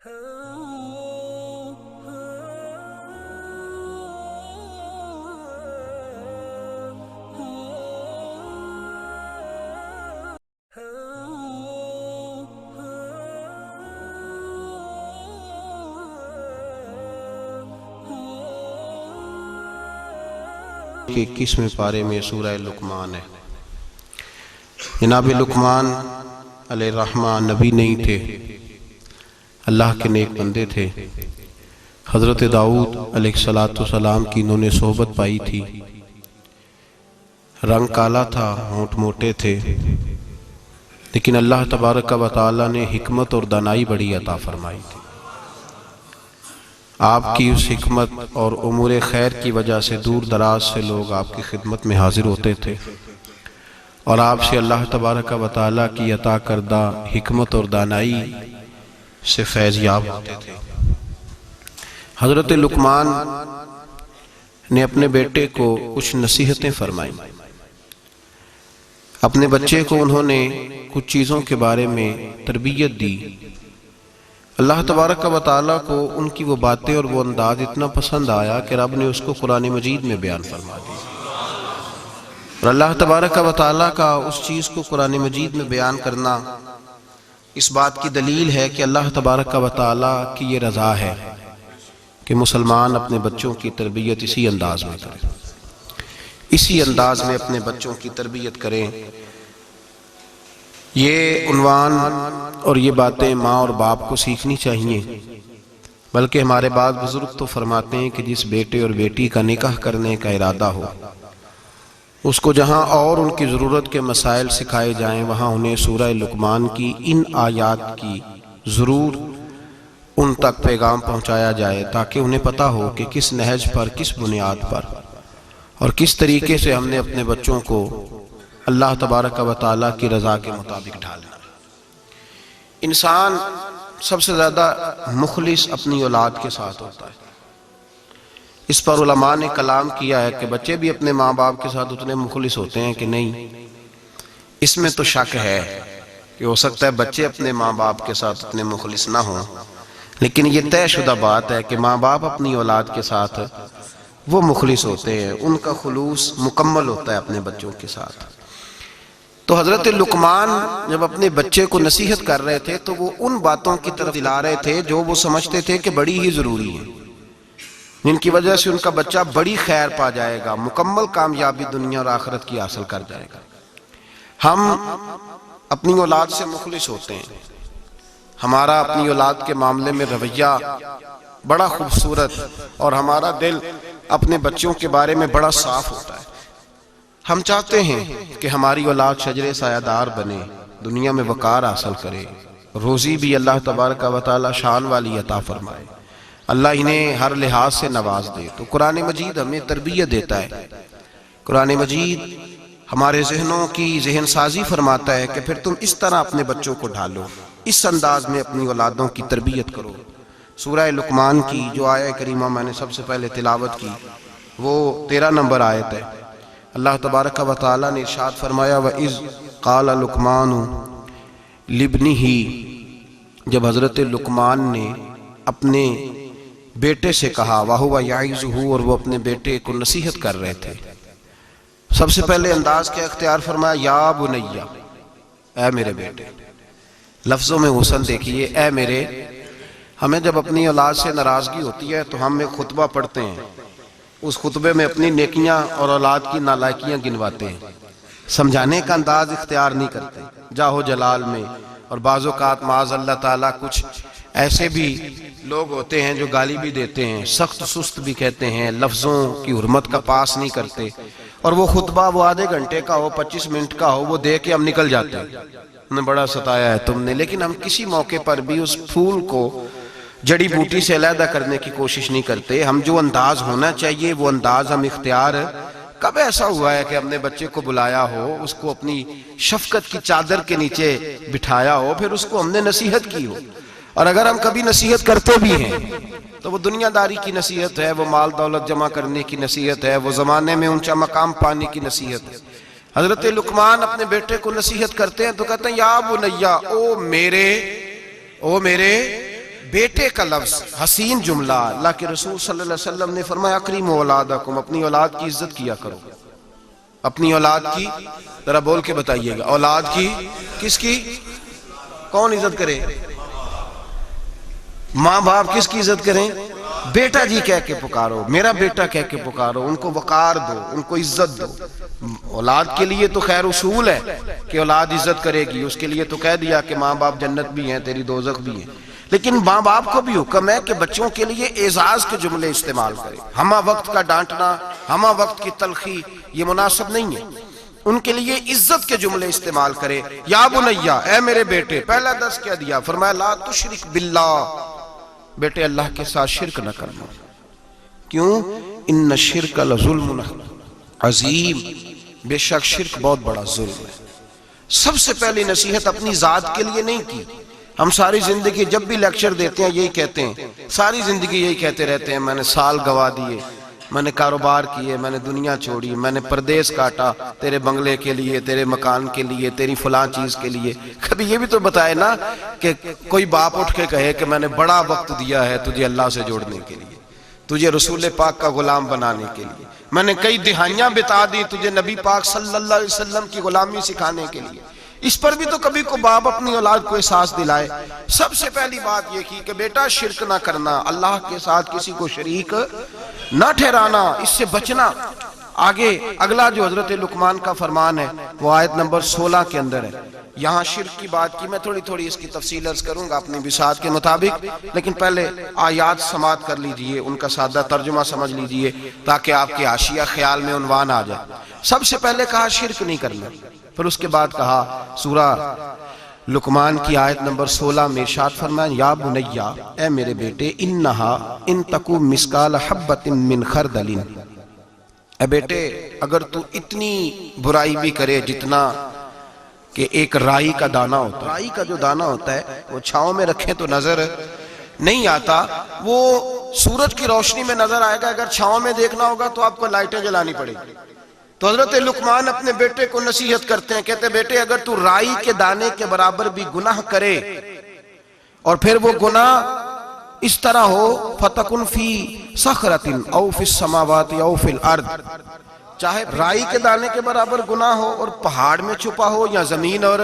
کہ 21ویں پارے میں سورہ لقمان ہے۔ جناب لقمان علیہ الرحمہ نبی نہیں تھے، اللہ کے نیک بندے تھے۔ حضرت داؤد علیہ السلام کی انہوں نے صحبت پائی تھی۔ رنگ کالا تھا، ہونٹ موٹے تھے، لیکن اللہ تبارک و تعالی نے حکمت اور دانائی بڑی عطا فرمائی تھی۔ آپ کی اس حکمت اور امور خیر کی وجہ سے دور دراز سے لوگ آپ کی خدمت میں حاضر ہوتے تھے اور آپ سے اللہ تبارک و تعالی کی عطا کردہ حکمت اور دانائی سے فیض یاب ہوتے تھے۔ حضرت لقمان نے اپنے بیٹے کو کچھ نصیحتیں فرمائیں۔ اپنے بچے کو انہوں نے کچھ چیزوں کے بارے میں تربیت دی۔ اللہ تبارک و تعالیٰ کو ان کی وہ باتیں اور وہ انداز اتنا پسند آیا کہ رب نے اس کو قرآن مجید میں بیان فرما دی، اور اللہ تبارک و تعالیٰ کا اس چیز کو قرآن مجید میں بیان کرنا اس بات کی دلیل ہے کہ اللہ تبارک و تعالیٰ کی یہ رضا ہے کہ مسلمان اپنے بچوں کی تربیت اسی انداز میں کریں، اسی انداز میں اپنے بچوں کی تربیت کریں۔ یہ عنوان اور یہ باتیں ماں اور باپ کو سیکھنی چاہیے، بلکہ ہمارے بعض بزرگ تو فرماتے ہیں کہ جس بیٹے اور بیٹی کا نکاح کرنے کا ارادہ ہو، اس کو جہاں اور ان کی ضرورت کے مسائل سکھائے جائیں وہاں انہیں سورہ لقمان کی ان آیات کی ضرور ان تک پیغام پہنچایا جائے، تاکہ انہیں پتہ ہو کہ کس نہج پر، کس بنیاد پر اور کس طریقے سے ہم نے اپنے بچوں کو اللہ تبارک و تعالیٰ کی رضا کے مطابق ڈھالنا۔ انسان سب سے زیادہ مخلص اپنی اولاد کے ساتھ ہوتا ہے۔ اس پر علماء نے کلام کیا ہے کہ بچے بھی اپنے ماں باپ کے ساتھ اتنے مخلص ہوتے ہیں کہ نہیں۔ اس میں تو شک ہے کہ ہو سکتا ہے بچے اپنے ماں باپ کے ساتھ اتنے مخلص نہ ہوں، لیکن یہ طے شدہ بات ہے کہ ماں باپ اپنی اولاد کے ساتھ وہ مخلص ہوتے ہیں، ان کا خلوص مکمل ہوتا ہے اپنے بچوں کے ساتھ۔ تو حضرت لقمان جب اپنے بچے کو نصیحت کر رہے تھے تو وہ ان باتوں کی طرف دلا رہے تھے جو وہ سمجھتے تھے کہ بڑی ہی ضروری ہیں، جن کی وجہ سے ان کا بچہ بڑی خیر پا جائے گا، مکمل کامیابی دنیا اور آخرت کی حاصل کر جائے گا۔ ہم اپنی اولاد سے مخلص ہوتے ہیں، ہمارا اپنی اولاد کے معاملے میں رویہ بڑا خوبصورت اور ہمارا دل اپنے بچوں کے بارے میں بڑا صاف ہوتا ہے۔ ہم چاہتے ہیں کہ ہماری اولاد شجر سایہ دار بنے، دنیا میں وقار حاصل کرے، روزی بھی اللہ تبارک و تعالی شان والی عطا فرمائے، اللہ انہیں ہر لحاظ سے نواز دے۔ تو قرآن مجید ہمیں تربیت دیتا ہے، قرآن مجید ہمارے ذہنوں کی ذہن سازی فرماتا ہے کہ پھر تم اس طرح اپنے بچوں کو ڈھالو، اس انداز میں اپنی اولادوں کی تربیت کرو۔ سورہ لقمان کی جو آیہ کریمہ میں نے سب سے پہلے تلاوت کی وہ 13 نمبر آیت ہے۔ اللہ تبارک و تعالیٰ نے ارشاد فرمایا وَإِذْ قَالَ لُقْمَانُ لِابْنِهِ، جب حضرت لقمان نے اپنے بیٹے سے کہا، وَهُوَ يَعِظُهُ، اور وہ اپنے بیٹے کو نصیحت کر رہے تھے۔ سب سے پہلے انداز کیا اختیار فرمایا، یا بنیا، اے میرے بیٹے۔ لفظوں میں حسن دیکھیے، اے میرے۔ ہمیں جب اپنی اولاد سے ناراضگی ہوتی ہے تو ہم ایک خطبہ پڑھتے ہیں، اس خطبے میں اپنی نیکیاں اور اولاد کی نالائکیاں گنواتے ہیں، سمجھانے کا انداز اختیار نہیں کرتے جاہو جلال میں۔ اور بعض اوقات معاذ اللہ تعالیٰ کچھ ایسے بھی لوگ ہوتے ہیں جو گالی بھی دیتے ہیں، سخت سست بھی کہتے ہیں، لفظوں کی حرمت کا پاس نہیں کرتے، اور وہ خطبہ وہ آدھے گھنٹے کا ہو، 25 منٹ کا ہو، وہ دے کے ہم نکل جاتے ہیں، ہم نے بڑا ستایا ہے تم نے۔ لیکن ہم کسی موقع پر بھی اس پھول کو جڑی بوٹی سے علیحدہ کرنے کی کوشش نہیں کرتے۔ ہم جو انداز ہونا چاہیے وہ انداز ہم اختیار۔ کب ایسا ہوا ہے کہ ہم نے بچے کو بلایا ہو، اس کو اپنی شفقت کی چادر کے نیچے بٹھایا ہو، پھر اس کو ہم نے نصیحت کی ہو؟ اور اگر ہم کبھی نصیحت کرتے بھی ہیں تو وہ دنیا داری کی نصیحت ہے، وہ مال دولت جمع کرنے کی نصیحت ہے، وہ زمانے میں اونچا مقام پانے کی نصیحت ہے۔ حضرت لقمان اپنے بیٹے کو نصیحت کرتے ہیں تو کہتے ہیں یا بنیا، او میرے بیٹے کا لفظ حسین جملہ، اللہ کے رسول صلی اللہ علیہ وسلم نے فرمایا اکریموا اولادکم، اپنی اولاد کی عزت کیا کرو. اپنی اولاد کی ذرا بول کے بتائیے گا، اولاد کی کس کی؟ کون عزت کرے؟ ماں باپ کس کی عزت کریں؟ بیٹا جی کہہ کے پکارو، میرا بیٹا کہہ کے پکارو، ان کو وقار دو، ان کو عزت دو. اولاد کے لیے تو خیر اصول ہے کہ اولاد عزت کرے گی، اس کے لیے تو کہہ دیا کہ ماں باپ جنت بھی ہیں تیری دوزخ بھی ہیں. لیکن ماں باپ کو بھی حکم ہے کہ بچوں کے لیے اعزاز کے جملے استعمال کرے. ہمہ وقت کا ڈانٹنا، ہمہ وقت کی تلخی یہ مناسب نہیں ہے. ان کے لیے عزت کے جملے استعمال کرے. یا بنیا، اے میرے بیٹے، پہلا درس کیا دیا؟ فرمایا لا تشرک باللہ، بیٹے اللہ کے ساتھ شرک نہ کرنا. کیوں؟ ان الشرک لظلم عظیم، بے شک شرک بہت بڑا ظلم ہے. سب سے پہلی نصیحت اپنی ذات کے لیے نہیں کی. ہم ساری زندگی جب بھی لیکچر دیتے ہیں یہی کہتے ہیں، ساری زندگی یہی کہتے رہتے ہیں، میں نے سال گوا دیے، میں نے کاروبار کیے، میں نے دنیا چھوڑی، میں نے پردیس کاٹا تیرے بنگلے کے لیے، تیرے مکان کے لیے، تیری فلاں چیز کے لیے. کبھی یہ بھی تو بتائے نا کہ کوئی باپ اٹھ کے کہے کہ میں نے بڑا وقت دیا ہے تجھے اللہ سے جوڑنے کے لیے، تجھے رسول پاک کا غلام بنانے کے لیے، میں نے کئی دہائیاں بتا دی تجھے نبی پاک صلی اللہ علیہ وسلم کی غلامی سکھانے کے لیے. اس پر بھی تو کبھی کو باپ اپنی اولاد کو احساس دلائے. سب سے پہلی بات یہ کی کہ بیٹا شرک نہ کرنا، اللہ کے ساتھ کسی کو شریک نہ ٹھہرانا، اس سے بچنا. آگے اگلا جو حضرت لقمان کا فرمان ہے وہ آیت نمبر 16 کے اندر ہے. یہاں شرک کی بات کی، میں تھوڑی اس کی تفصیل عرض کروں گا اپنی بساط کے مطابق، لیکن پہلے آیات سماعت کر لیجئے، ان کا سادہ ترجمہ سمجھ لیجئے تاکہ آپ کے حاشیہ خیال میں عنوان آ جائے. سب سے پہلے کہا شرک نہیں کرنا، پھر اس کے بعد کہا سورہ لقمان کی آیت نمبر 16 میں ارشاد فرمایا یا بنیا، اے میرے بیٹے، انہا ان تکو مسکال حبت من خردل، اے بیٹے اگر تو اتنی برائی بھی کرے جتنا کہ ایک رائی کا دانہ ہوتا ہے. رائی کا جو دانہ ہوتا ہے وہ چھاؤں میں رکھیں تو نظر نہیں آتا، وہ سورج کی روشنی میں نظر آئے گا. اگر چھاؤں میں دیکھنا ہوگا تو آپ کو لائٹیں جلانی پڑے گی. تو حضرت لقمان اپنے بیٹے کو نصیحت کرتے ہیں، کہتے بیٹے اگر تو رائی کے دانے کے برابر بھی گناہ کرے اور پھر وہ گناہ اس طرح ہو فَتَكُنْ فِي صَخْرَةٍ أَوْ فِي السَّمَاوَاتِ أَوْ فِي الْأَرْضِ، چاہے رائی کے دانے کے برابر گناہ ہو اور پہاڑ میں چھپا ہو یا زمین اور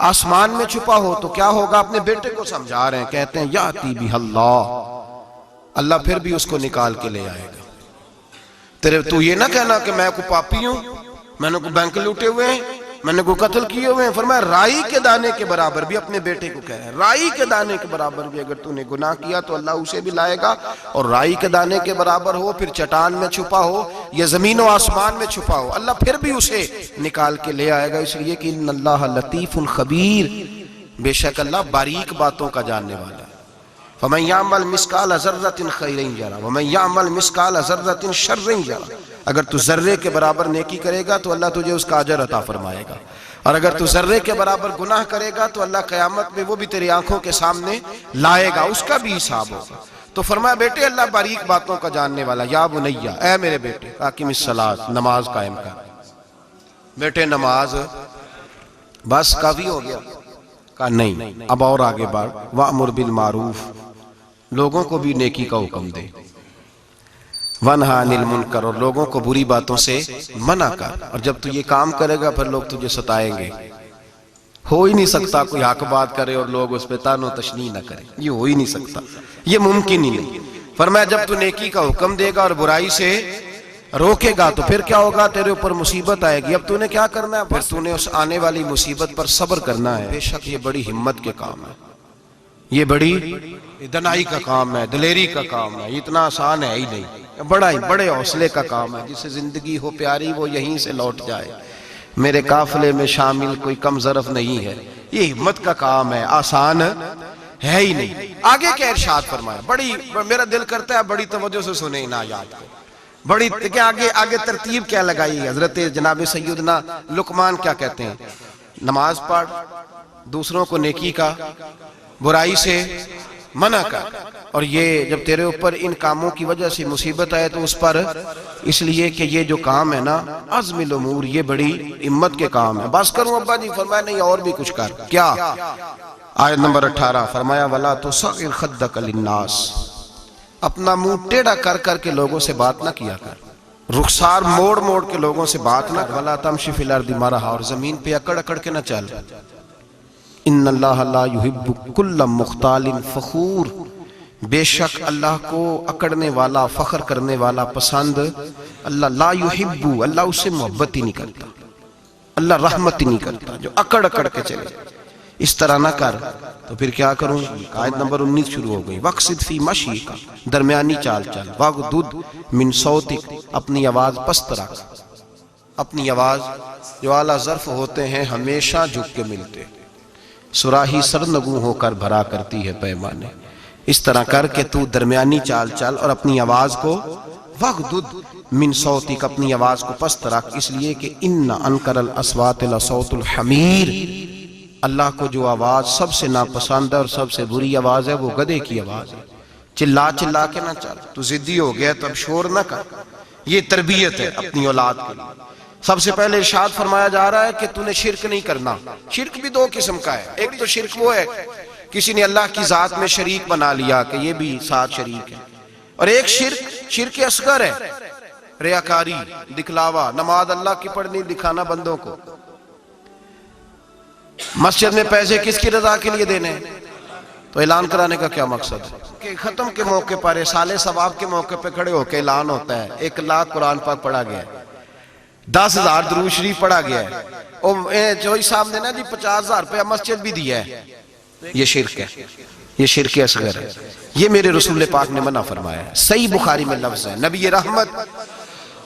آسمان میں چھپا ہو، تو کیا ہوگا؟ اپنے بیٹے کو سمجھا رہے ہیں. کہتے ہیں یاتی بِهَا اللَّهُ، اللہ پھر بھی اس کو نکال کے لے آئے گا. تو یہ نہ کہنا کہ میں کو پاپی ہوں، میں نے کو بینک لوٹے ہوئے ہیں، میں نے کو قتل کیے ہوئے ہیں. فرمایا رائی کے دانے کے برابر بھی، اپنے بیٹے کو کہہ، رائی کے دانے کے برابر بھی اگر تو نے گناہ کیا تو اللہ اسے بھی لائے گا. اور رائی کے دانے کے برابر ہو، پھر چٹان میں چھپا ہو یا زمین و آسمان میں چھپا ہو، اللہ پھر بھی اسے نکال کے لے آئے گا. اس لیے کہ ان اللہ لطیف خبیر، بے شک اللہ باریک باتوں کا جاننے والا ہے. فَمَنْ يَعْمَلْ مِثْقَالَ ذَرَّةٍ خَيْرًا يَرَهُ وَمَنْ يَعْمَلْ مِثْقَالَ ذَرَّةٍ شَرًّا يَرَهُ. اگر تو ذرے کے برابر نیکی کرے گا تو اللہ تجھے اس کا اجر عطا فرمائے گا، اور اگر تو ذرے کے برابر گناہ کرے گا تو اللہ قیامت میں وہ بھی تیری آنکھوں کے سامنے لائے گا، اس کا بھی حساب ہوگا. تو فرمایا بیٹے اللہ باریک باتوں کا جاننے والا. یا بنیا، اے میرے بیٹے، اقم الصلاۃ، نماز قائم کر. بیٹے نماز بس کافی ہو گیا؟ کہا نہیں، اب اور آگے بڑھ. وَأْمُرْ بِالْمَعْرُوفِ، لوگوں کو بھی نیکی کا حکم دے. وَنْهَ عَنِ الْمُنْكَرِ، اور لوگوں کو بری باتوں سے منع کر. اور جب تو یہ کام کرے گا پھر لوگ تجھے ستائیں گے. ہو ہی نہیں سکتا کوئی حق بات کرے اور لوگ اس پہ طعن و تشنیع نہ کرے، یہ ہو ہی نہیں سکتا، یہ ممکن ہی نہیں. فرمایا جب تو نیکی کا حکم دے گا اور برائی سے روکے گا تو پھر کیا ہوگا؟ تیرے اوپر مصیبت آئے گی. اب تو نے کیا کرنا ہے؟ پھر تو نے اس آنے والی مصیبت پر صبر کرنا ہے. بے شک یہ بڑی ہمت کے کام ہے، یہ بڑی دنائی کا کام ہے، دلیری کا کام ہے، اتنا آسان ہے ہی نہیں، بڑے حوصلے کا کام ہے. جسے زندگی ہو پیاری وہ یہیں سے لوٹ جائے. میرے قافلے میں شامل کوئی کم ظرف نہیں ہے. یہ ہمت کا کام ہے، آسان ہے ہی نہیں. آگے کیا ارشاد فرمایا؟ بڑی میرا دل کرتا ہے بڑی توجہ سے سنیں ان آیات کو. بڑی کہ آگے ترتیب کیا لگائی ہے. حضرت جناب سیدنا لقمان کیا کہتے ہیں؟ نماز پڑھ، دوسروں کو نیکی کا، برائی سے منع کر. اور یہ جب تیرے اوپر ان کاموں کی وجہ سے مصیبت آئے تو اس پر اس لیے کہ یہ جو کام ہے نا عزم الامور، یہ بڑی ہمت کے کام ہے. بس کروں ابا جی؟ فرمایا نہیں، اور بھی کچھ کر. کیا؟ آیت نمبر 18 فرمایا وَلَا تُصَغِّرْ خَدَّكَ لِلنَّاسِ، اپنا منہ ٹیڑھا کر کر کے لوگوں سے بات نہ کیا کر، رخسار موڑ موڑ کے لوگوں سے بات نہ کر، وَلَا تَمْشِ فِي الْأَرْضِ مَرَحًا، اور زمین پہ اکڑ اکڑ کے نہ چل، إِنَّ اللَّهَ لَا يُحِبُّ كُلَّ مُخْتَالٍ فَخُورٍ، بے شک اللہ کو اکڑنے والا، فخر کرنے والا پسند اللہ لا يحب، اللہ اس سے محبت ہی نہیں کرتا، اللہ رحمت ہی نہیں کرتا جو اکڑ اکڑ کے چلے، اس طرح نہ کر۔ تو پھر کیا کروں؟ آیت نمبر 19 شروع ہو گئی، وَقْصِدْ فِي مَشْيِكَ، درمیانی چال چل، وَغْضُضْ مِنْ صَوْتِكَ، اپنی آواز پست رکھ، اپنی آواز، جو اعلیٰ ظرف ہوتے ہیں ہمیشہ جھک کے ملتے، صراحی سرنگوں ہو کر بھرا کرتی ہے پیمانے، اس طرح کر کے تو درمیانی چال چل اور اپنی آواز کو وَغْضُضْ مِنْ صَوْتِكَ، اپنی آواز کو پست رکھ، اس لیے کہ اِنَّ أَنْكَرَ الْأَصْوَاتِ لَصَوْتُ الْحَمِيرِ، اللہ کو جو آواز سب سے ناپسند ہے اور سب سے بری آواز ہے وہ گدھے کی آواز ہے۔ چلا چلا کے نہ چل، تو ضدی ہو گیا تو اب شور نہ کر، یہ تربیت ہے اپنی اولاد کے لیے۔ سب سے پہلے ارشاد فرمایا جا رہا ہے کہ تو نے شرک نہیں کرنا۔ شرک بھی دو قسم کا ہے، ایک تو شرک وہ ہے کسی نے اللہ کی ذات میں شریک بنا لیا کہ یہ بھی ساتھ شریک ہے، اور ایک شرک اصغر ہے، ریاکاری، دکھلاوا، نماز اللہ کی پڑھنی، دکھانا بندوں کو۔ مسجد میں پیسے کس کی رضا کے لیے دینے ہیں؟ تو اعلان کرانے کا کیا مقصد ہے کہ ختم کے موقع پر، سال ثواب کے موقع پہ کھڑے ہو کے اعلان ہوتا ہے 1 لاکھ قرآن پاک پڑھا گیا ہے، 10,000 درود شریف پڑھا گیا ہے، اور جوئی صاحب نے نا جی 50,000 روپیہ مسجد بھی دیا ہے، یہ شرک ہے، یہ شرک اصغر ہے، یہ میرے رسول پاک نے منع فرمایا ہے۔ صحیح بخاری میں لفظ ہے، نبی رحمت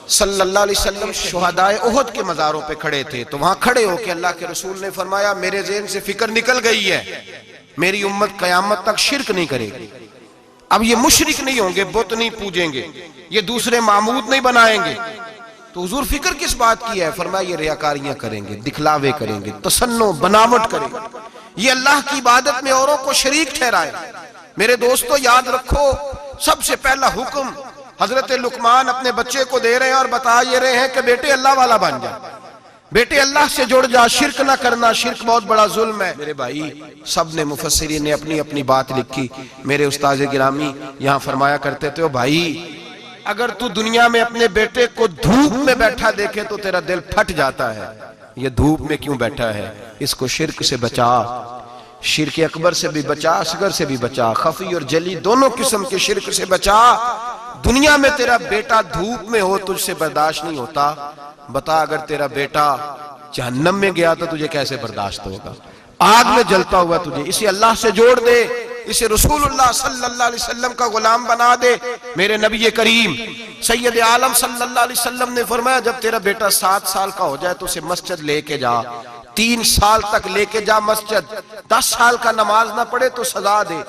صلی اللہ علیہ وسلم شہدائے احد کے مزاروں پہ کھڑے تھے، تو وہاں کھڑے ہو کے اللہ کے رسول نے فرمایا میرے ذہن سے فکر نکل گئی ہے، میری امت قیامت تک شرک نہیں کرے گی، اب یہ مشرک نہیں ہوں گے، بت نہیں پوجیں گے، یہ دوسرے معبود نہیں بنائیں گے۔ تو حضور فکر کس بات کی ہے؟ فرمایا یہ ریاکاریاں کریں گے، دکھلاوے کریں گے، تصنع بناوٹ کریں گے، یہ اللہ کی عبادت میں اوروں کو شریک ٹھہرائے۔ میرے دوستو یاد رکھو، سب سے پہلا حکم حضرت لقمان اپنے بچے کو دے رہے ہیں اور بتا یہ رہے ہیں کہ بیٹے اللہ والا بن جا، بیٹے اللہ سے جڑ جا، شرک نہ کرنا، شرک بہت بڑا ظلم ہے۔ میرے بھائی سب نے مفسرین نے اپنی اپنی بات لکھی، میرے استاذ گرامی یہاں فرمایا کرتے تھے، بھائی اگر تو دنیا میں اپنے بیٹے کو دھوپ میں بیٹھا دیکھے تو تیرا دل پھٹ جاتا ہے، یہ دھوپ میں کیوں بیٹھا ہے؟ اس کو شرک سے بچا، شرک اکبر سے بھی بچا، اصغر سے بھی بچا، خفی اور جلی دونوں قسم کے شرک سے بچا۔ دنیا میں تیرا بیٹا دھوپ میں ہو تجھ سے برداشت نہیں ہوتا، بتا اگر تیرا بیٹا جہنم میں گیا تو تجھے کیسے برداشت ہوگا؟ آگ میں جلتا ہوا تجھے، اسے اللہ سے جوڑ دے، اسے رسول اللہ صلی اللہ علیہ وسلم کا غلام بنا دے۔ میرے نبی کریم سید عالم صلی اللہ علیہ وسلم نے فرمایا جب تیرا بیٹا 7 سال کا ہو جائے تو اسے مسجد لے کے جا، 3 سال تک لے کے جا مسجد، 10 سال کا نماز نہ پڑھے تو سزا دے،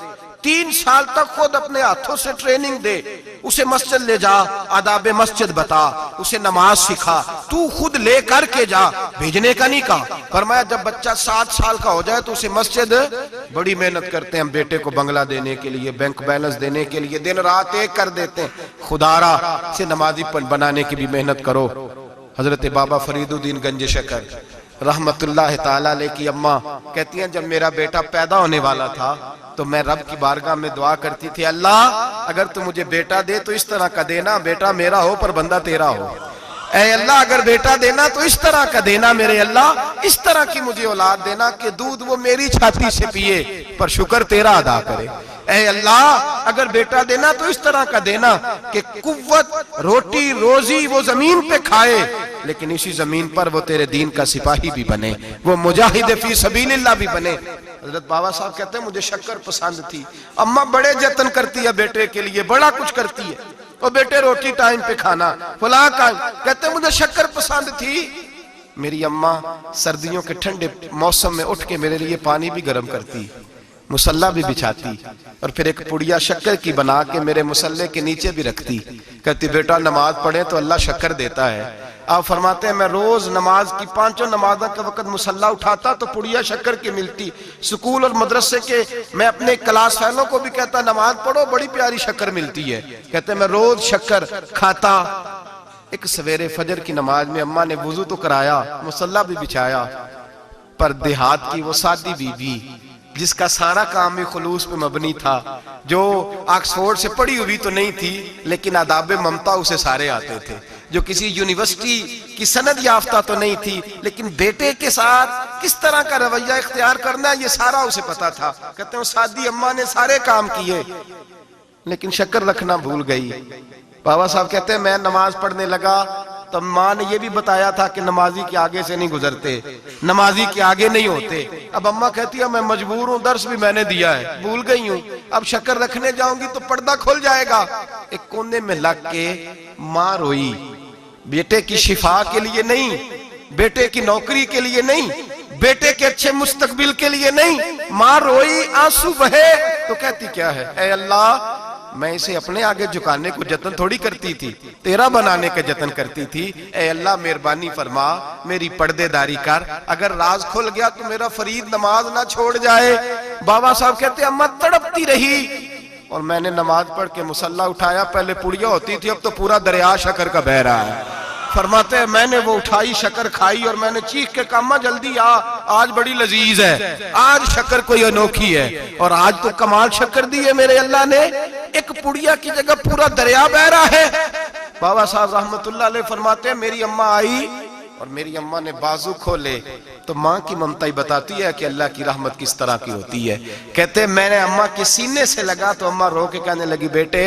3 سال تک خود اپنے ہاتھوں سے ٹریننگ دے، اسے مسجد لے جا، آداب مسجد بتا، اسے نماز سکھا، تو خود لے کر کے جا، بھیجنے کا نہیں کہا۔ فرمایا جب بچہ 7 سال کا ہو جائے تو اسے مسجد، بڑی محنت کرتے ہیں ہم بیٹے کو بنگلہ دینے کے لیے، بینک بیلنس دینے کے لیے، دن رات ایک کر دیتے ہیں، خدارا سے نمازی بنانے کی بھی محنت کرو۔ حضرت بابا فرید الدین گنج شکر رحمت اللہ تعالیٰ علیہ کی اماں کہتی ہیں جب میرا بیٹا پیدا ہونے والا تھا تو میں رب کی بارگاہ میں دعا کرتی تھی، اللہ اگر تو مجھے بیٹا دے تو اس طرح کا دینا بیٹا میرا ہو پر بندہ تیرا ہو، اے اللہ اگر بیٹا دینا تو اس طرح کا دینا، میرے اللہ اس طرح کی مجھے اولاد دینا کہ دودھ وہ میری چھاتی سے پیے پر شکر تیرا ادا کرے، اے اللہ اگر بیٹا دینا تو اس طرح کا دینا کہ قوت روٹی روزی وہ زمین پہ کھائے لیکن اسی زمین پر وہ تیرے دین کا سپاہی بھی بنے، وہ مجاہد فی سبیل اللہ بھی بنے۔ حضرت بابا صاحب کہتے ہیں مجھے شکر پسند تھی، اماں بڑے جتن کرتی ہے بیٹے کے لیے، بڑا کچھ کرتی ہے، وہ بیٹے روٹی ٹائم پہ کھانا فلاں کا، کہتے ہیں مجھے شکر پسند تھی، میری اماں سردیوں کے ٹھنڈے موسم میں اٹھ کے میرے لیے پانی بھی گرم کرتی، مسلح بھی بچھاتی اور پھر ایک پڑیا شکر کی بنا کے میرے مسلح کے نیچے بھی رکھتی، کہتی بیٹا نماز پڑھیں تو اللہ شکر دیتا ہے۔ آپ فرماتے ہیں میں روز نماز کی 5 نمازوں کے وقت مسلح اٹھاتا تو پڑیا شکر کی ملتی، سکول اور مدرسے کے میں اپنے کلاس فیلوں کو بھی کہتا نماز پڑھو بڑی پیاری شکر ملتی ہے، کہتے ہیں میں روز شکر کھاتا۔ ایک سویرے فجر کی نماز میں اماں نے وضو تو کرایا، مسلح بھی بچھایا، پر دیہات کی وہ سادی بی بی جس کا سارا کام بھی خلوص پہ مبنی تھا، جو آکسفورڈ سے پڑھی ہوئی تو نہیں تھی لیکن آداب ممتا اسے سارے آتے تھے، جو کسی یونیورسٹی کی سند یافتہ تو نہیں تھی لیکن بیٹے کے ساتھ کس طرح کا رویہ اختیار کرنا ہے یہ سارا اسے پتا تھا۔ کہتے ہیں سادی اماں نے سارے کام کیے لیکن شکر رکھنا بھول گئی۔ بابا صاحب کہتے ہیں میں نماز پڑھنے لگا تو ماں نے یہ بھی بتایا تھا کہ نمازی کے آگے سے نہیں گزرتے، نمازی کے آگے نہیں ہوتے۔ اب اماں کہتی ہے میں مجبور ہوں، درس بھی میں نے دیا ہے، بھول گئی ہوں، اب شکر رکھنے جاؤں گی تو پردہ کھل جائے گا۔ ایک کونے میں لگ کے ماں روئی، بیٹے کی شفا کے لیے نہیں، بیٹے کی نوکری کے لیے نہیں، بیٹے کے اچھے مستقبل کے لیے نہیں، ماں روئی، آنسو بہے تو کہتی کیا ہے، اے اللہ میں اسے اپنے آگے جھکانے کو جتن تھوڑی کرتی تھی، تیرا بنانے کا جتن کرتی تھی۔ اے اللہ مہربانی فرما، میری پردے داری کر، اگر راز کھل گیا تو میرا فرید نماز نہ چھوڑ جائے۔ بابا صاحب کہتے ہیں اماں تڑپتی رہی اور میں نے نماز پڑھ کے مصلی اٹھایا، پہلے پڑیا ہوتی تھی اب تو پورا دریا شکر کا بہ رہا ہے۔ فرماتے ہیں میں نے وہ اٹھائی، شکر کھائی اور میں نے چیخ کے کہا اماں جلدی آج بڑی لذیذ ہے، آج شکر کوئی انوکھی ہے، اور آج تو کمال شکر دی ہے میرے اللہ نے، ایک پڑیا کی جگہ پورا دریا بہ رہا ہے۔ بابا صاحب رحمت اللہ علیہ فرماتے ہیں میری اماں آئی اور میری اماں نے بازو کھولے تو ماں کی ممتا ہی بتاتی ہے کہ اللہ کی رحمت کس طرح کی ہوتی ہے۔ کہتے ہیں میں نے اماں کے سینے سے لگا تو اماں رو کے کہنے لگی بیٹے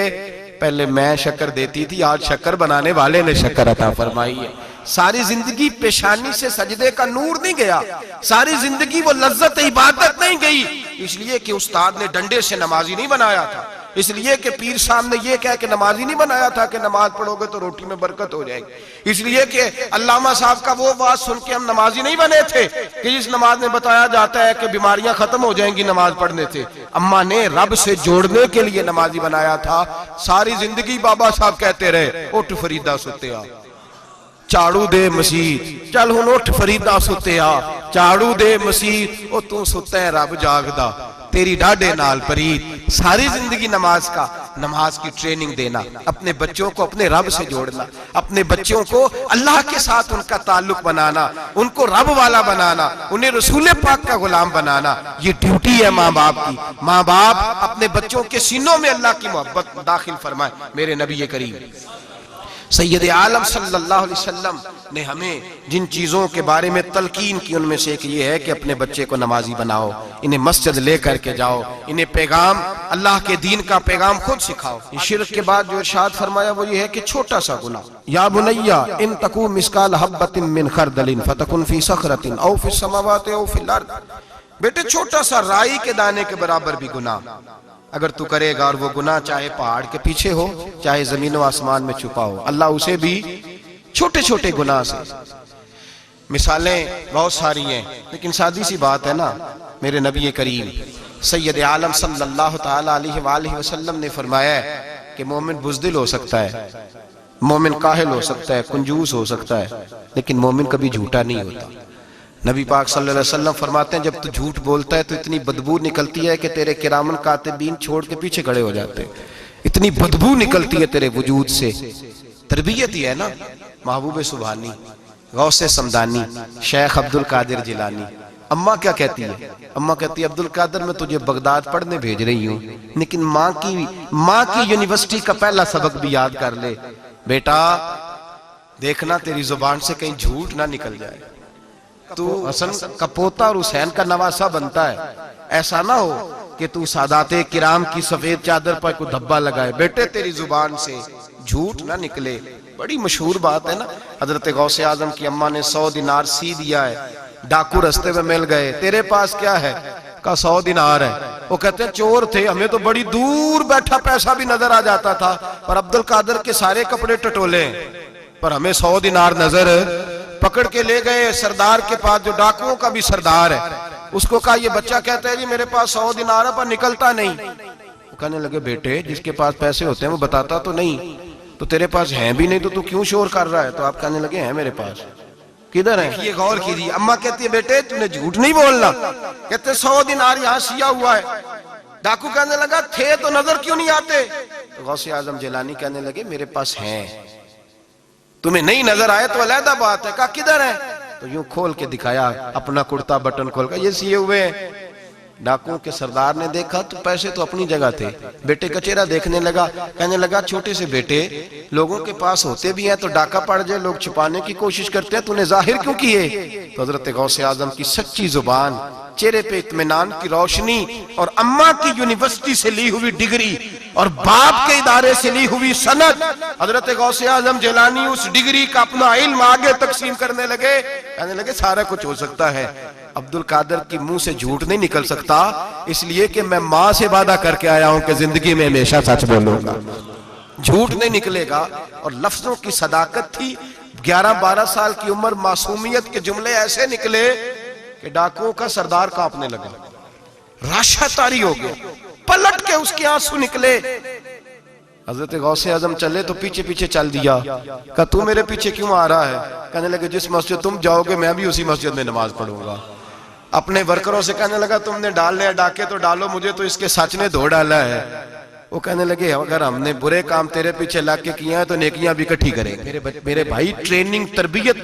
پہلے میں شکر دیتی تھی، آج شکر بنانے والے نے شکر عطا فرمائی ہے۔ ساری زندگی پیشانی سے سجدے کا نور نہیں گیا، ساری زندگی وہ لذت عبادت نہیں گئی، اس لیے کہ استاد نے ڈنڈے سے نمازی نہیں بنایا تھا، اس لیے کہ پیر صاحب نے یہ کہا کہ نمازی نہیں بنایا تھا کہ نماز پڑھو گے تو روٹی میں برکت ہو جائے گی، اس لیے کہ علامہ صاحب کا وہ بات سن کے ہم نمازی نہیں بنے تھے کہ جس نماز میں بتایا جاتا ہے کہ بیماریاں ختم ہو جائیں گی نماز پڑھنے سے۔ اماں نے رب سے جوڑنے کے لیے نمازی بنایا تھا۔ ساری زندگی بابا صاحب کہتے رہے اٹھ فریدہ ستے آ، چاڑو دے مسیح، چل ہن اٹھ فریدہ ستے آ، چاڑو دے مسیح، او تو ستے ہیں رب جاگدا تیری ڈاڈے نال پرید۔ ساری زندگی نماز کی ٹریننگ دینا، اپنے بچوں کو اپنے رب سے جوڑنا، اپنے بچوں کو اللہ کے ساتھ ان کا تعلق بنانا، ان کو رب والا بنانا، انہیں رسول پاک کا غلام بنانا، یہ ڈیوٹی ہے ماں باپ کی۔ ماں باپ اپنے بچوں کے سینوں میں اللہ کی محبت داخل فرمائے۔ میرے نبی کریم سید عالم صلی اللہ علیہ وسلم نے ہمیں جن چیزوں کے بارے میں تلقین کی ان میں سے ایک یہ ہے کہ اپنے بچے کو نمازی بناؤ، انہیں مسجد لے کر کے جاؤ، انہیں پیغام اللہ کے دین کا پیغام خود سکھاؤ۔ شرک کے بعد جو ارشاد فرمایا وہ یہ ہے کہ چھوٹا سا گناہ، یا بنیا ان تکو مثقال حبۃ من خردل فتکن فی صخرۃ او فی السماوات او فی الارض، بیٹے چھوٹا سا رائی کے دانے کے برابر بھی گناہ اگر تو کرے گا، اور وہ گناہ چاہے پہاڑ کے پیچھے ہو چاہے زمین و آسمان میں چھپا ہو، اللہ اسے بھی چھوٹے چھوٹے گناہ سے۔ مثالیں بہت ساری ہیں لیکن سادی سی بات ہے نا، میرے نبی کریم سید عالم صلی اللہ تعالی علیہ وآلہ وسلم نے فرمایا ہے کہ مومن بزدل ہو سکتا ہے، مومن کاہل ہو سکتا ہے، کنجوس ہو سکتا ہے، لیکن مومن کبھی جھوٹا نہیں ہوتا۔ نبی پاک صلی اللہ علیہ وسلم فرماتے ہیں جب تو جھوٹ بولتا ہے تو اتنی بدبو نکلتی ہے کہ تیرے کرامن کاتبین چھوڑ کے پیچھے کھڑے ہو جاتے ہیں، اتنی بدبو نکلتی ہے تیرے وجود سے۔ تربیت ہی ہے نا۔ محبوب سبحانی، غوث سمدانی، شیخ عبد القادر جیلانی، اماں کیا کہتی ہے؟ اماں کہتی ہے عبد القادر میں تجھے بغداد پڑھنے بھیج رہی ہوں لیکن ماں کی یونیورسٹی کا پہلا سبق بھی یاد کر لے، بیٹا دیکھنا تیری زبان سے کہیں جھوٹ نہ نکل جائے، تو حسن کا پوتا اور حسین کا نواسہ بنتا ہے، ایسا نہ ہو کہ تو سادات کرام کی سفید چادر پر کوئی دھبا لگائے، بیٹے تیری زبان سے جھوٹ نہ نکلے۔ بڑی مشہور بات ہے نا، حضرت غوث اعظم کی اماں نے 100 دینار سی دیا ہے، ڈاکو رستے میں مل گئے، تیرے پاس کیا ہے؟ کہا 100 دینار ہے۔ وہ کہتے ہیں چور تھے، ہمیں تو بڑی دور بیٹھا پیسہ بھی نظر آ جاتا تھا، پر عبد القادر کے سارے کپڑے ٹٹولے پر ہمیں 100 دینار نظر۔ پکڑ کے لے گئے سردار کے پاس جو ڈاکوؤں کا بھی سردار ہے، اس کو کہا یہ بچہ کہتا ہے جی میرے پاس 100 دینار ہے پر نکلتا نہیں۔ وہ کہنے لگے بیٹے جس کے پاس پیسے ہوتے ہیں وہ بتاتا تو نہیں، تو تیرے پاس ہیں بھی نہیں تو کیوں شور کر رہا ہے؟ تو آپ کہنے لگے ہیں میرے پاس۔ کدھر ہیں؟ یہ غور کیجیے۔ اماں کہتی ہے بیٹے تم نے جھوٹ نہیں بولنا، کہتے 100 دینار یہاں سیا ہوا ہے۔ ڈاکو کہنے لگا تھے تو نظر کیوں نہیں آتے؟ تو غوث اعظم جیلانی کہنے لگے میرے پاس ہیں، تمہیں نہیں نظر آئے تو علیحدہ بات ہے۔ کہا کدھر ہے؟ تو یوں کھول کے دکھایا اپنا کرتا بٹن کھول کر، یہ سیے ہوئے ہیں۔ ڈاکوؤں کے سردار نے دیکھا تو پیسے تو اپنی جگہ تھے، بیٹے کا چہرہ دیکھنے لگا، کہنے لگا چھوٹے سے بیٹے لوگوں کے پاس ہوتے بھی ہیں تو ڈاکہ پڑ جائے، لوگ چھپانے کی کوشش کرتے ہیں، تو نے ظاہر کیوں کیے؟ تو حضرت غوث اعظم کی سچی زبان، چہرے پہ اطمینان کی روشنی، اور اماں کی یونیورسٹی سے لی ہوئی ڈگری اور باپ کے ادارے سے لی ہوئی سند، حضرت غوث اعظم جیلانی اس ڈگری کا اپنا علم آگے تقسیم کرنے لگے، کہنے لگے سارا کچھ ہو سکتا ہے، عبد القادر کی منہ سے جھوٹ نہیں نکل سکتا، اس لیے کہ میں ماں سے وعدہ کر کے آیا ہوں کہ زندگی میں ہمیشہ سچ بولوں گا، جھوٹ نہیں نکلے گا۔ اور لفظوں کی صداقت تھی، 11-12 سال کی عمر، معصومیت کے جملے ایسے نکلے کہ ڈاکوؤں کا سردار کانپنے لگا، راشہ طاری ہو گیا، پلٹ کے اس کے آنسو نکلے۔ حضرت غوث اعظم چلے تو پیچھے پیچھے چل دیا، کہا تو میرے پیچھے کیوں آ رہا ہے؟ کہنے لگے جس مسجد تم جاؤ گے میں بھی اسی مسجد میں نماز پڑھوں گا۔ اپنے ورکروں سے کہنے لگا تم نے ڈالنے ہیں ڈاکے تو ڈالو، مجھے تو اس کے سچ نے دھو ڈالا ہے۔ وہ کہنے لگے اگر ہم نے برے کام تیرے پیچھے لگ کے کیا ہے تو نیکیاں بھی اکٹھی کریں گے۔ میرے بھائی ٹریننگ، تربیت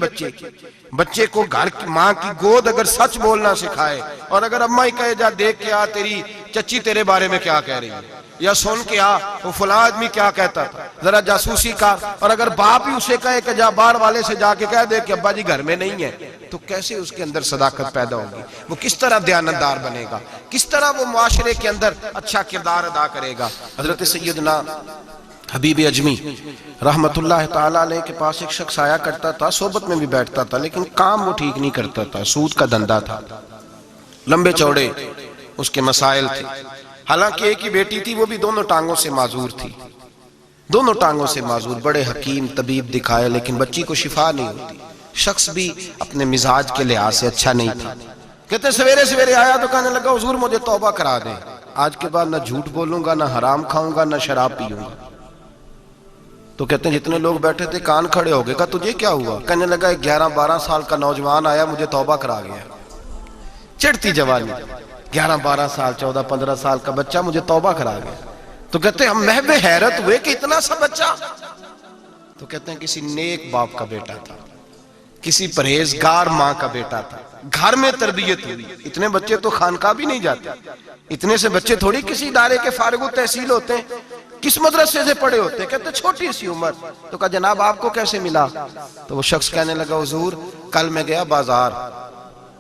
بچے کو گھر کی ماں کی گود اگر سچ بولنا سکھائے، اور اگر اماں ہی کہے جا دیکھ کے آ تیری چچی تیرے بارے میں کیا کہہ رہی ہے، یا سن کے آ وہ فلاں آدمی کیا کہتا تھا، ذرا جاسوسی کا، اور اگر باپ ہی اسے کہے کہ جا باہر والے سے جا کے کہہ دے کہ ابا جی گھر میں نہیں ہے، تو کیسے اس کے اندر صداقت پیدا ہوگی؟ وہ کس طرح دیانتدار بنے گا؟ کس طرح وہ معاشرے کے اندر اچھا کردار ادا کرے گا؟ حضرت سیدنا حبیب اجمی رحمت اللہ تعالیٰ علیہ کے پاس ایک شخص آیا کرتا تھا، صحبت میں بھی بیٹھتا تھا، لیکن کام وہ ٹھیک نہیں کرتا تھا، سود کا دھندا تھا، لمبے چوڑے اس کے مسائل تھے۔ حالانکہ ایک ہی بیٹی تھی، وہ بھی دونوں ٹانگوں سے معذور تھی، دونوں ٹانگوں سے معذور، بڑے حکیم طبیب دکھائے لیکن بچی کو شفا نہیں ہوتی، شخص بھی اپنے مزاج کے لحاظ سے اچھا نہیں تھا۔ کہتے سویرے سویرے آیا تو کہنے لگا حضور مجھے توبہ کرا دیں، آج کے بعد نہ جھوٹ بولوں گا، نہ حرام کھاؤں گا، نہ شراب پیوں گا۔ تو کہتے ہیں جتنے لوگ بیٹھے تھے کان کھڑے ہو گئے، کہا تجھے کیا ہوا؟ کہنے لگا 11-12 سال کا نوجوان آیا مجھے توبہ کرا گیا، چڑھتی جوانی، 11-12 سال، 14-15 سال کا بچہ مجھے توبہ کرا گیا۔ تو کہتے ہیں ہم محو حیرت ہوئے کہ اتنا سا بچہ؟ تو کہتے ہیں کسی نیک باپ کا بیٹا تھا، کسی پرہیزگار ماں کا بیٹا تھا، گھر میں تربیت ہوئی۔ اتنے بچے تو خانقاہ بھی نہیں جاتے، اتنے سے بچے تھوڑی کسی ادارے کے فارغ التحصیل ہوتے ہیں، کس مدرسے سے پڑھے ہوتے ہیں؟ کہتے چھوٹی سی عمر۔ تو کہا جناب آپ کو کیسے ملا؟ تو وہ شخص کہنے لگا حضور کل میں گیا بازار،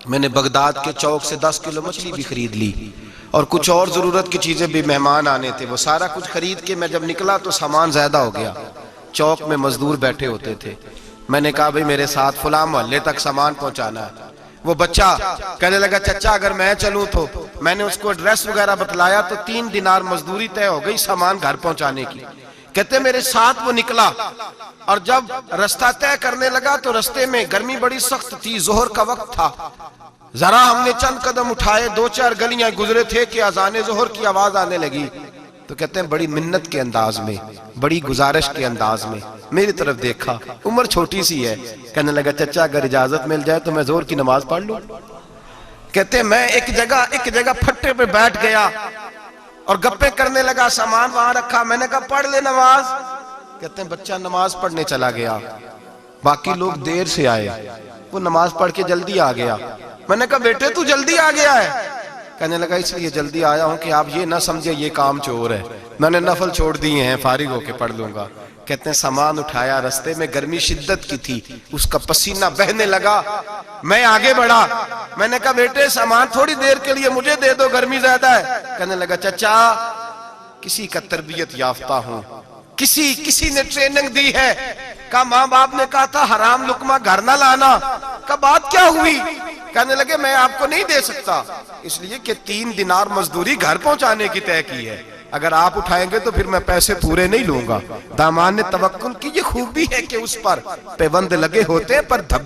میں نے بغداد کے چوک سے 10 کلو مچھلی بھی خرید لی، اور کچھ اور ضرورت کی چیزیں بھی، مہمان آنے تھے، وہ سارا کچھ خرید کے میں جب نکلا تو سامان زیادہ ہو گیا، چوک میں مزدور بیٹھے ہوتے تھے، میں نے کہا بھئی میرے ساتھ فلاں محلے تک سامان پہنچانا ہے۔ وہ بچہ کہنے لگا چچا اگر میں چلوں تو، میں نے اس کو ایڈریس وغیرہ بتلایا تو 3 دینار مزدوری طے ہو گئی سامان گھر پہنچانے کی۔ کہتے میرے ساتھ وہ نکلا، اور جب رستہ طے کرنے لگا تو رستے میں گرمی بڑی سخت تھی، ظہر کا وقت تھا، ذرا ہم نے چند قدم اٹھائے، 2-4 گلیاں گزرے تھے کہ اذان ظہر کی آواز آنے لگی۔ تو کہتے ہیں بڑی منت کے انداز میں، بڑی گزارش کے انداز میں میری طرف دیکھا، عمر چھوٹی سی ہے، کہنے لگا چچا اگر اجازت مل جائے تو میں ظہر کی نماز پڑھ لوں۔ کہتے ہیں میں ایک جگہ پھٹے پہ بیٹھ گیا اور گپے کرنے لگا، سامان وہاں رکھا، میں نے کہا پڑھ لے نماز۔ کہتے ہیں بچہ نماز پڑھنے چلا گیا، باقی لوگ دیر سے آئے، وہ نماز پڑھ کے جلدی آ گیا۔ میں نے کہا بیٹے تو جلدی آ گیا ہے؟ کہنے لگا اس لیے جلدی آیا ہوں کہ آپ یہ نہ سمجھے یہ کام چور ہے، میں نے نفل چھوڑ دیے ہیں، فارغ ہو کے پڑھ لوں گا۔ کہتے ہیں سامان اٹھایا، رستے میں گرمی شدت کی تھی، اس کا پسینہ بہنے لگا، میں آگے بڑھا، میں نے کہا بیٹے سامان تھوڑی دیر کے لیے مجھے دے دو، گرمی زیادہ ہے۔ کہنے لگا چچا کسی کا تربیت یافتہ ہوں، کسی نے ٹریننگ دی ہے، کہا ماں باپ نے کہا تھا حرام لقمہ گھر نہ لانا، کہا بات کیا ہوئی؟ کہنے لگے میں آپ کو نہیں دے سکتا، اس لیے کہ 3 دینار مزدوری گھر پہنچانے کی طے کی ہے، اگر آپ اٹھائیں گے تو پھر میں پیسے پورے نہیں لوں گا۔ دامان نے توکل کی یہ خوبی ہے کہ اس پر پیوند لگے ہوتے ہیں پر